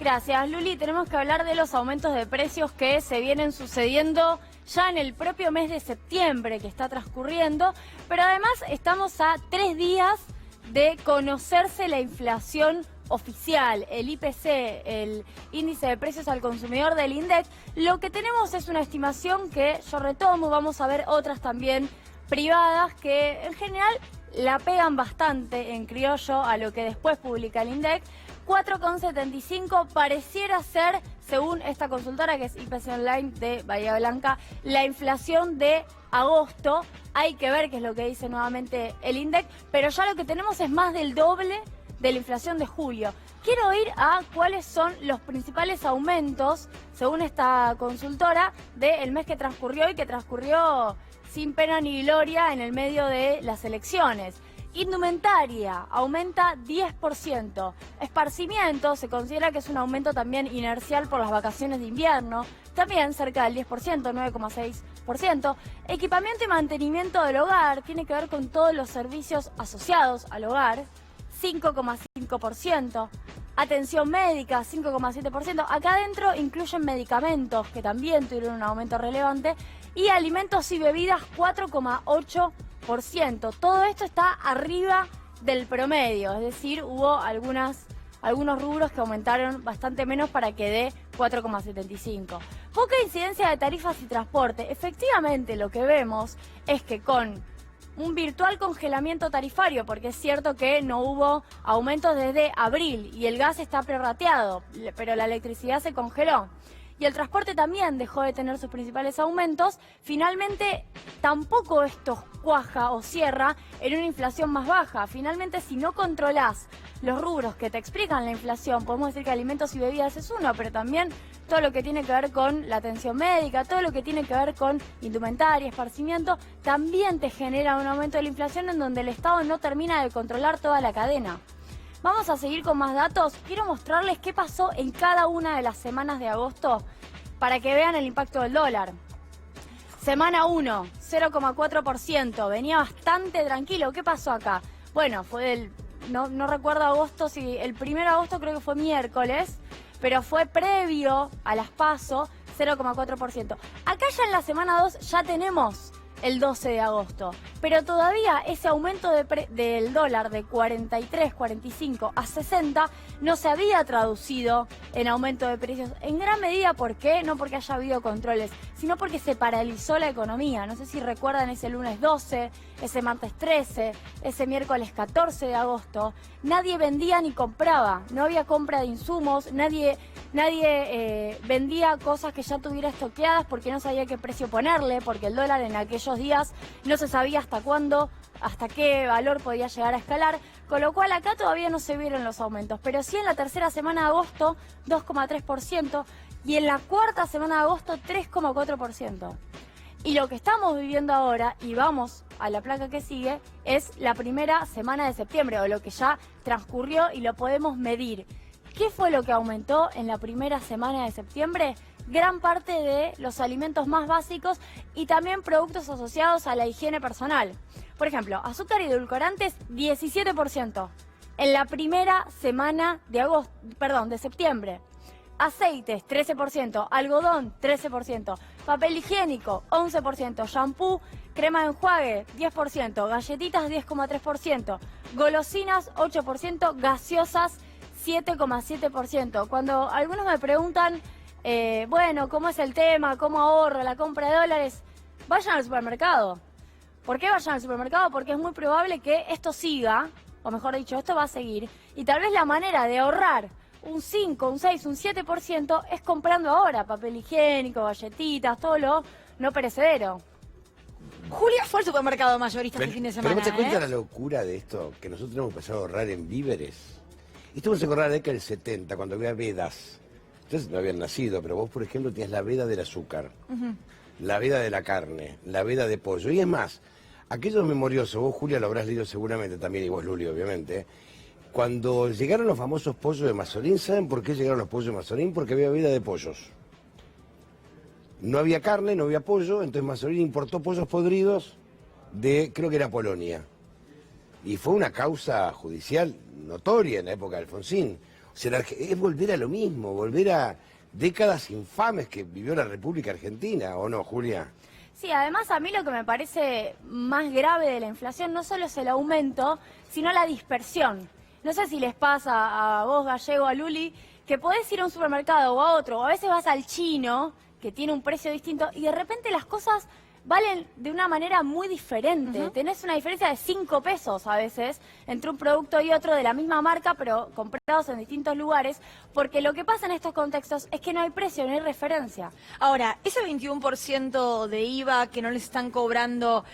Gracias, Luli. Tenemos que hablar de los aumentos de precios que se vienen sucediendo ya en el propio mes de septiembre que está transcurriendo, pero además estamos a 3 días de conocerse la inflación oficial, el IPC, el índice de precios al consumidor del INDEC. Lo que tenemos es una estimación que yo retomo, vamos a ver otras también privadas que en general la pegan bastante en criollo a lo que después publica el INDEC. 4,75 pareciera ser, según esta consultora que es IPC Online de Bahía Blanca, la inflación de agosto. Hay que ver qué es lo que dice nuevamente el INDEC, pero ya lo que tenemos es más del doble de la inflación de julio. Quiero ir a cuáles son los principales aumentos, según esta consultora, del mes que transcurrió y que transcurrió sin pena ni gloria en el medio de las elecciones. Indumentaria aumenta 10%. Esparcimiento se considera que es un aumento también inercial por las vacaciones de invierno, también cerca del 10%, 9,6%. Equipamiento y mantenimiento del hogar, tiene que ver con todos los servicios asociados al hogar, 5,5%. Atención médica, 5,7%. Acá adentro incluyen medicamentos, que también tuvieron un aumento relevante, y alimentos y bebidas, 4,8%. Todo esto está arriba del promedio, es decir, hubo algunos rubros que aumentaron bastante menos para que dé 4,75. Poca incidencia de tarifas y transporte. Efectivamente, lo que vemos es que con un virtual congelamiento tarifario, porque es cierto que no hubo aumentos desde abril y el gas está prorrateado, pero la electricidad se congeló. Y el transporte también dejó de tener sus principales aumentos. Finalmente, tampoco esto cuaja o cierra en una inflación más baja. Finalmente, si no controlás los rubros que te explican la inflación, podemos decir que alimentos y bebidas es uno, pero también todo lo que tiene que ver con la atención médica, todo lo que tiene que ver con indumentaria, esparcimiento, también te genera un aumento de la inflación en donde el Estado no termina de controlar toda la cadena. Vamos a seguir con más datos. Quiero mostrarles qué pasó en cada una de las semanas de agosto para que vean el impacto del dólar. Semana 1, 0,4%. Venía bastante tranquilo. ¿Qué pasó acá? Bueno, fue no recuerdo agosto, si el 1 de agosto creo que fue miércoles, pero fue previo a las PASO, 0,4%. Acá ya en la semana 2 ya tenemos el 12 de agosto, pero todavía ese aumento del dólar de 43, 45 a 60 no se había traducido en aumento de precios. En gran medida, ¿por qué? No porque haya habido controles, sino porque se paralizó la economía. No sé si recuerdan ese lunes 12, ese martes 13, ese miércoles 14 de agosto. Nadie vendía ni compraba, no había compra de insumos, nadie vendía cosas que ya tuviera estoqueadas porque no sabía qué precio ponerle, porque el dólar en aquellos días no se sabía hasta cuándo, hasta qué valor podía llegar a escalar, con lo cual acá todavía no se vieron los aumentos, pero sí en la tercera semana de agosto 2,3% y en la cuarta semana de agosto 3,4%. Y lo que estamos viviendo ahora, y vamos a la placa que sigue, es la primera semana de septiembre, o lo que ya transcurrió y lo podemos medir. ¿Qué fue lo que aumentó en la primera semana de septiembre? Gran parte de los alimentos más básicos y también productos asociados a la higiene personal. Por ejemplo, azúcar y edulcorantes, 17% en la primera semana de septiembre. Aceites, 13%, algodón, 13%, papel higiénico, 11%, shampoo, crema de enjuague, 10%, galletitas, 10,3%, golosinas, 8%, gaseosas, 7,7%. Cuando algunos me preguntan, bueno, ¿cómo es el tema? ¿Cómo ahorro la compra de dólares? Vayan al supermercado. ¿Por qué vayan al supermercado? Porque es muy probable que esto siga, o mejor dicho, esto va a seguir. Y tal vez la manera de ahorrar un 5, un 6, un 7% es comprando ahora papel higiénico, galletitas, todo lo no perecedero. Julia fue al supermercado mayorista este fin de semana. Pero ¿te cuenta la locura de esto? Que nosotros hemos empezado a ahorrar en víveres. Esto se acordar de la década del 70, cuando había vedas. Ustedes no habían nacido, pero vos, por ejemplo, tenías la veda del azúcar, la veda de la carne, la veda de pollo. Y es más, aquellos memoriosos, vos, Julia, lo habrás leído seguramente también, y vos, Luli, obviamente. Cuando llegaron los famosos pollos de Mazorín, ¿saben por qué llegaron los pollos de Mazorín? Porque había veda de pollos. No había carne, no había pollo, entonces Mazorín importó pollos podridos de, creo que era Polonia. Y fue una causa judicial notoria en la época de Alfonsín. O sea, es volver a lo mismo, volver a décadas infames que vivió la República Argentina, ¿o no, Julia? Sí, además a mí lo que me parece más grave de la inflación no solo es el aumento, sino la dispersión. No sé si les pasa a vos, Gallego, a Luli, que podés ir a un supermercado o a otro, o a veces vas al chino, que tiene un precio distinto, y de repente las cosas valen de una manera muy diferente. Tenés una diferencia de 5 pesos a veces entre un producto y otro de la misma marca, pero comprados en distintos lugares, porque lo que pasa en estos contextos es que no hay precio, no hay referencia. Ahora, ese 21% de IVA que no les están cobrando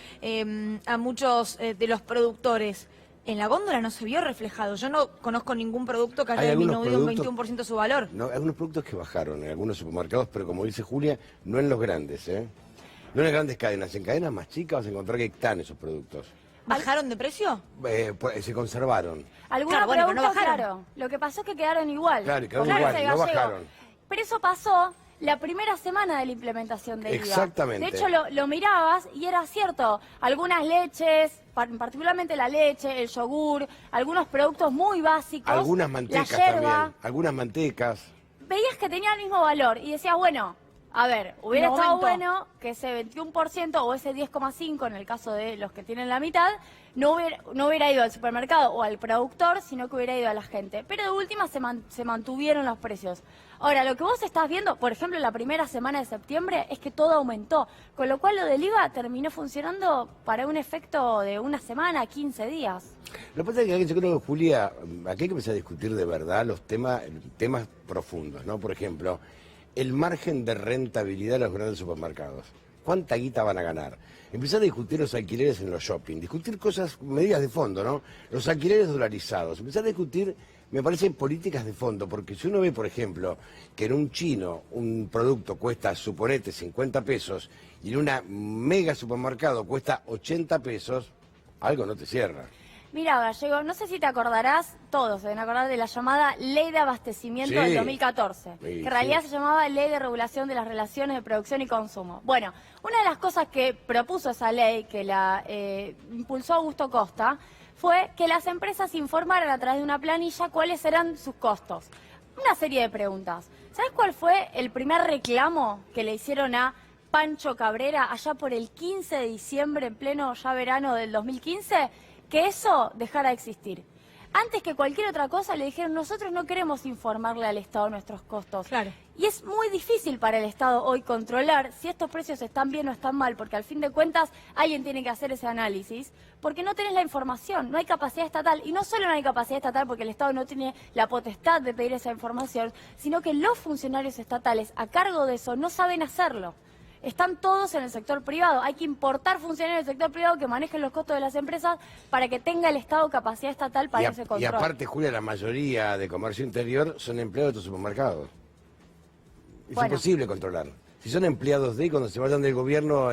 a muchos de los productores, en la góndola no se vio reflejado. Yo no conozco ningún producto que haya disminuido un 21% su valor. No, hay algunos productos que bajaron en algunos supermercados, pero como dice Julia, no en los grandes, ¿eh? No en las grandes cadenas. En cadenas más chicas vas a encontrar que están esos productos. ¿Bajaron de precio? Se conservaron. Algunos Claro, bueno, pero no productos, bajaron. claro. Lo que pasó es que quedaron igual. Claro, quedaron Como igual, dice no Gallego. bajaron. Pero eso pasó la primera semana de la implementación de IVA. Exactamente. De hecho, lo mirabas y era cierto. Algunas leches, particularmente la leche, el yogur, algunos productos muy básicos. Algunas mantecas la yerba, también. Algunas mantecas. veías que tenía el mismo valor y decías, bueno, a ver, hubiera No estado aumentó. bueno que ese 21% o ese 10,5% en el caso de los que tienen la mitad, no hubiera ido al supermercado o al productor, sino que hubiera ido a la gente. Pero de última se mantuvieron los precios. Ahora, lo que vos estás viendo, por ejemplo, la primera semana de septiembre, es que todo aumentó, con lo cual lo del IVA terminó funcionando para un efecto de una semana, 15 días. Lo que pasa es que yo creo que, Julia, aquí hay que empezar a discutir de verdad los temas profundos, ¿no? Por ejemplo, el margen de rentabilidad de los grandes supermercados. ¿Cuánta guita van a ganar? Empezar a discutir los alquileres en los shopping, discutir cosas, medidas de fondo, ¿no? Los alquileres dolarizados, empezar a discutir, me parecen políticas de fondo, porque si uno ve, por ejemplo, que en un chino un producto cuesta, suponete, 50 pesos, y en una mega supermercado cuesta 80 pesos, algo no te cierra. Mira, Gallego, no sé si te acordarás, todos se deben acordar de la llamada Ley de Abastecimiento Sí. del 2014, Sí, que en realidad se llamaba Ley de Regulación de las Relaciones de Producción y Consumo. Bueno, una de las cosas que propuso esa ley, que la impulsó Augusto Costa, fue que las empresas informaran a través de una planilla cuáles eran sus costos. Una serie de preguntas. ¿Sabes cuál fue el primer reclamo que le hicieron a Pancho Cabrera allá por el 15 de diciembre, en pleno ya verano del 2015? Que eso dejara de existir. Antes que cualquier otra cosa le dijeron, nosotros no queremos informarle al Estado nuestros costos. Claro. Y es muy difícil para el Estado hoy controlar si estos precios están bien o están mal, porque al fin de cuentas alguien tiene que hacer ese análisis, porque no tenés la información, no hay capacidad estatal. Y no solo no hay capacidad estatal porque el Estado no tiene la potestad de pedir esa información, sino que los funcionarios estatales a cargo de eso no saben hacerlo. Están todos en el sector privado. Hay que importar funcionarios del sector privado que manejen los costos de las empresas para que tenga el Estado capacidad estatal para ese control. Y aparte, Julia, la mayoría de comercio interior son empleados de estos supermercados. Es Bueno. imposible controlar. Si son empleados cuando se vayan del gobierno,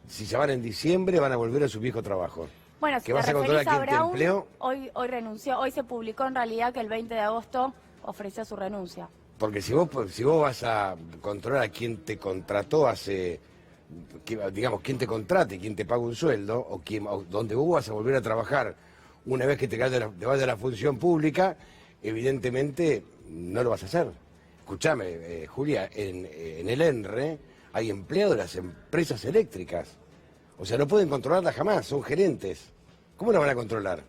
si se van en diciembre, van a volver a su viejo trabajo. Bueno, ¿Que si vas te a controlar referís a quién te Brown, empleó? hoy renunció. Hoy se publicó en realidad que el 20 de agosto ofreció su renuncia. Porque si vos vas a controlar a quién te contrató digamos, quién te contrate, quién te paga un sueldo, o donde vos vas a volver a trabajar una vez que te vayas a la función pública, evidentemente no lo vas a hacer. Escuchame, Julia, en el ENRE hay empleados de las empresas eléctricas. O sea, no pueden controlarla jamás, son gerentes. ¿Cómo la van a controlar?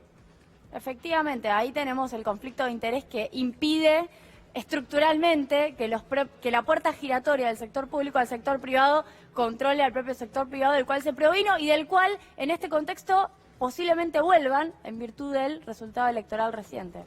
Efectivamente, ahí tenemos el conflicto de interés que impide estructuralmente que la puerta giratoria del sector público al sector privado controle al propio sector privado del cual se provino y del cual en este contexto posiblemente vuelvan en virtud del resultado electoral reciente.